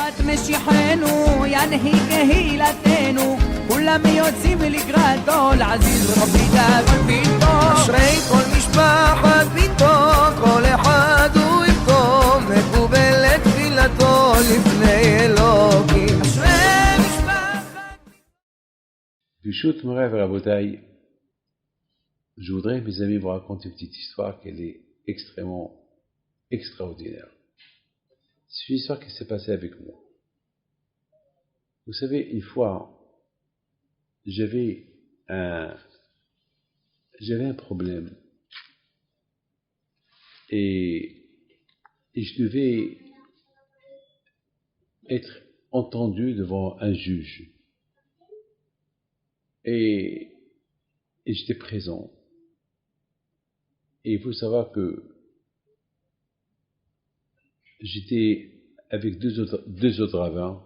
קהילת משיחנו, ינהיג קהילתנו, כולם יוצאים לקראתו, לעזיז רבי דאגון ביתו. אשרי כל משפחת ביתו, כל אחד הוא איתו, מקובלת תפילתו לפני אלוקים. אשרי משפחת Bishut Morev Rabotai, je voudrais, mes amis, vous raconter une petite histoire qui est extrêmement extraordinaire. C'est une histoire qui s'est passée avec moi. Vous savez, une fois, j'avais un problème et je devais être entendu devant un juge. Et j'étais présent. Et il faut savoir que j'étais avec deux autres rabbins.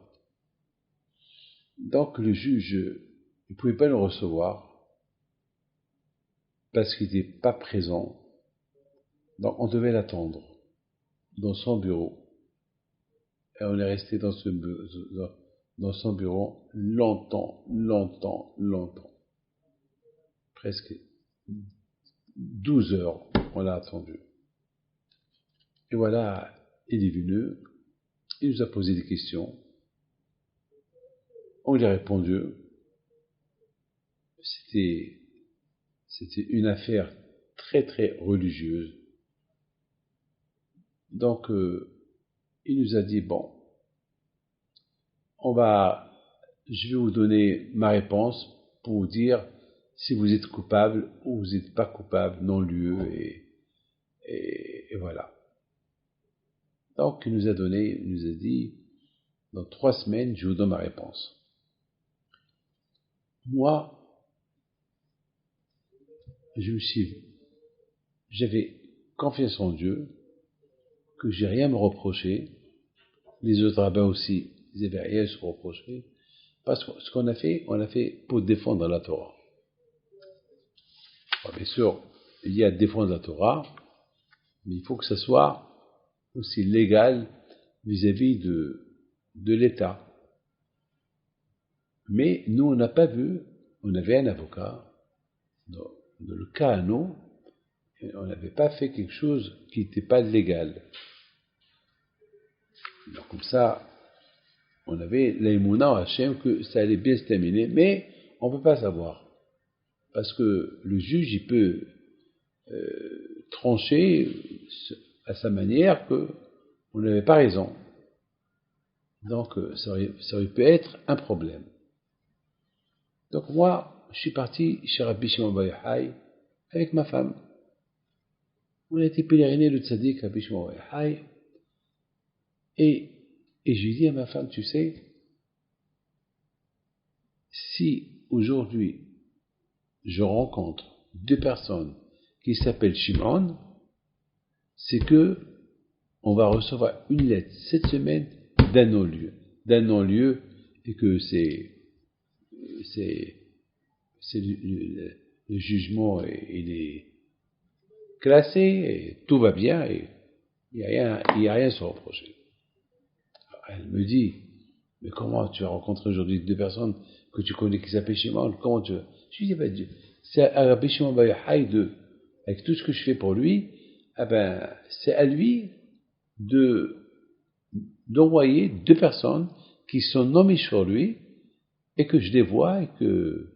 Donc le juge ne pouvait pas le recevoir parce qu'il n'était pas présent. Donc on devait l'attendre dans son bureau. Et on est resté dans son bureau longtemps. Presque 12 heures, on l'a attendu. Et voilà, il est venu, il nous a posé des questions. On lui a répondu. C'était une affaire très très religieuse. Donc, il nous a dit, bon, je vais vous donner ma réponse pour vous dire si vous êtes coupable ou vous n'êtes pas coupable, non-lieu, et voilà. Donc, il nous a dit, dans 3 semaines, je vous donne ma réponse. Moi, j'avais confiance en Dieu, que j'ai rien à me reprocher. Les autres rabbins aussi, ils n'avaient rien à se reprocher. Parce que ce qu'on a fait, on l'a fait pour défendre la Torah. Bon, bien sûr, il y a à défendre la Torah, mais il faut que ça soit aussi légal vis-à-vis de l'État. Mais nous, on n'a pas vu, on avait un avocat, dans le cas à nous, on n'avait pas fait quelque chose qui n'était pas légal. Donc comme ça, on avait l'aïmouna en Hachem que ça allait bien se terminer, mais on ne peut pas savoir. Parce que le juge, il peut trancher à sa manière qu'on n'avait pas raison. Donc ça aurait pu être un problème. Donc moi, je suis parti chez Rabbi Shimon Bar Yochai avec ma femme. On a été pèleriner le tzaddik Rabbi Shimon Bar Yochai. Et je lui dis à ma femme, tu sais, si aujourd'hui je rencontre 2 personnes qui s'appellent Shimon, c'est que on va recevoir une lettre cette semaine d'un non-lieu, et que c'est le jugement, il est classé, et tout va bien, et il n'y a rien à se reprocher. Elle me dit, mais comment tu as rencontré aujourd'hui 2 personnes que tu connais qui s'appellent Shimon? Comment tu... Je lui dis, c'est à Rabbi Shimon Bar Yochai avec tout ce que je fais pour lui, c'est à lui d'envoyer 2 personnes qui sont nommées sur lui, et que je les vois, et que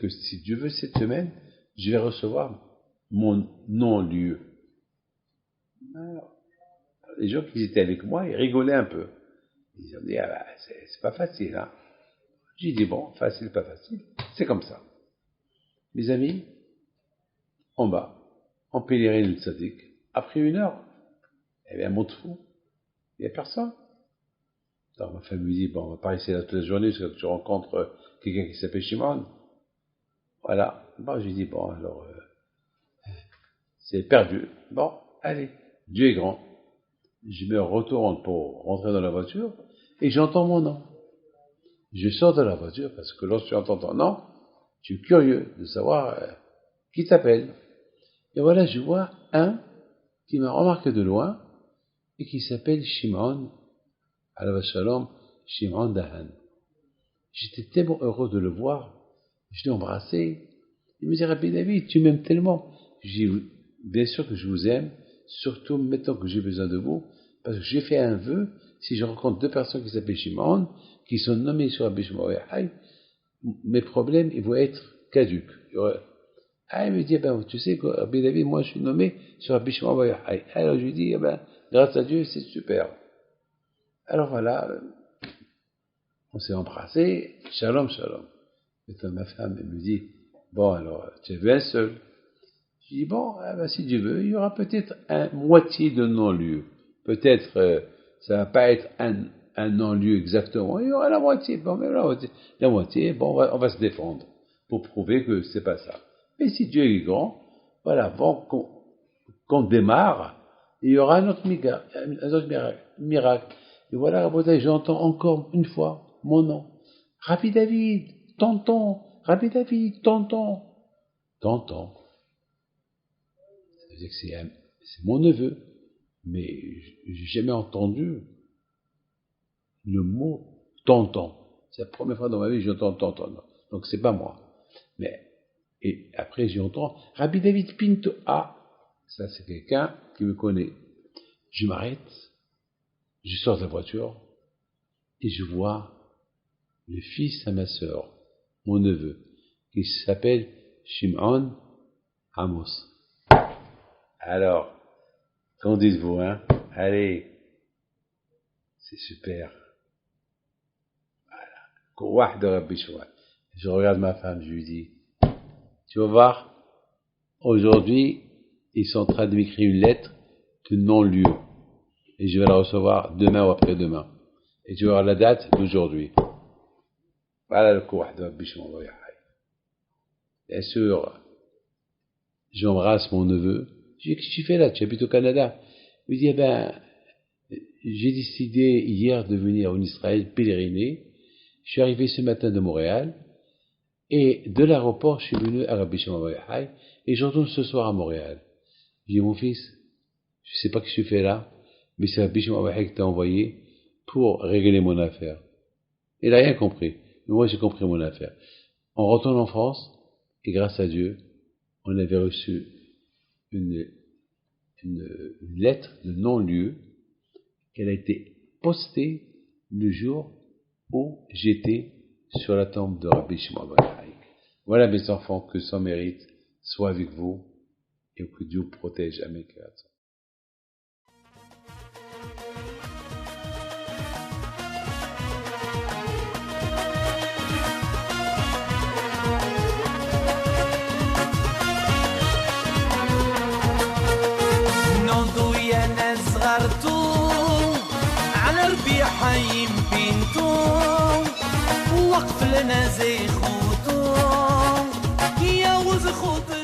si Dieu veut, cette semaine, je vais recevoir mon non-lieu. Alors, les gens qui étaient avec moi, ils rigolaient un peu. Ils ont dit, c'est pas facile, hein. J'ai dit, bon, facile, pas facile, c'est comme ça. Mes amis, en bas, en pèlerine le tzaddik, après 1 heure, il y avait un mot de fou, il n'y a personne. Alors ma femme me dit, bon, on va pas rester là toute la journée, parce que tu rencontres quelqu'un qui s'appelle Shimon. Voilà. Bon, j'ai dit, bon, alors, c'est perdu. Bon, allez, Dieu est grand. Je me retourne pour rentrer dans la voiture, et j'entends mon nom. Je sors de la voiture, parce que lorsque tu entends ton nom, tu es curieux de savoir qui t'appelle. Et voilà, je vois un qui m'a remarqué de loin, et qui s'appelle Shimon, Alav Shalom, Shimon Dahan. J'étais tellement heureux de le voir. Je l'ai embrassé. Il me dit, Rabbi David, tu m'aimes tellement. Je dis, bien sûr que je vous aime, surtout maintenant que j'ai besoin de vous, parce que j'ai fait un vœu, si je rencontre deux personnes qui s'appellent Shimon, qui sont nommées sur Rabbi Shimon Yochai, mes problèmes, ils vont être caduques. Il me dit, tu sais, Rabbi David, moi je suis nommé sur Rabbi Shimon Yochai. Alors je lui dis, grâce à Dieu, c'est super. Alors voilà, on s'est embrassé, shalom, shalom. Maintenant ma femme, elle me dit, bon alors, tu es bien seul. Je dis, bon, si Dieu veut, il y aura peut-être un moitié de non-lieu. Peut-être, ça va pas être un non-lieu exactement, il y aura la moitié. Bon, mais la moitié, bon, on va se défendre pour prouver que c'est pas ça. Mais si Dieu est grand, voilà, avant qu'on démarre, il y aura un autre miracle. Et voilà, Rabotai, j'entends encore une fois mon nom. Rabbi David, tonton, Rabbi David, tonton. Tonton. Ça veut dire que c'est mon neveu. Mais j'ai jamais entendu le mot tonton. C'est la première fois dans ma vie que j'entends tonton. Donc c'est pas moi. Et après j'entends Rabbi David Pinto. Ah, ça c'est quelqu'un qui me connaît. Je m'arrête, je sors de la voiture et je vois le fils à ma sœur, mon neveu, qui s'appelle Shimon Amos. Alors, qu'en dites-vous, hein? Allez, c'est super. Voilà. Kouah de Rabbi Shimon. Je regarde ma femme, je lui dis, tu vas voir, aujourd'hui, ils sont en train de m'écrire une lettre de non-lieu. Et je vais la recevoir demain ou après-demain. Et tu vas voir la date d'aujourd'hui. Voilà le kouah de Rabbi Shimon. Bien sûr, j'embrasse mon neveu. Je dis, qu'est-ce que tu fais là? Tu habites au Canada? Il me dit, j'ai décidé hier de venir en Israël pèleriner. Je suis arrivé ce matin de Montréal. Et de l'aéroport, je suis venu à Rabbi Shimon Yochai. Et je retourne ce soir à Montréal. Je dis, mon fils, je sais pas ce que tu fais là, mais c'est Rabbi Shimon Yochai qui t'a envoyé pour régler mon affaire. Il n'a rien compris. Mais moi, j'ai compris mon affaire. On retourne en France, et grâce à Dieu, on avait reçu une lettre de non-lieu qu'elle a été postée le jour où j'étais sur la tombe de Rabbi Shimon Yochai. Voilà mes enfants, que sans mérite soit avec vous et que Dieu protège à mes créateurs. حيم بنتو وقف لنا زي خوتو يا وز خوتو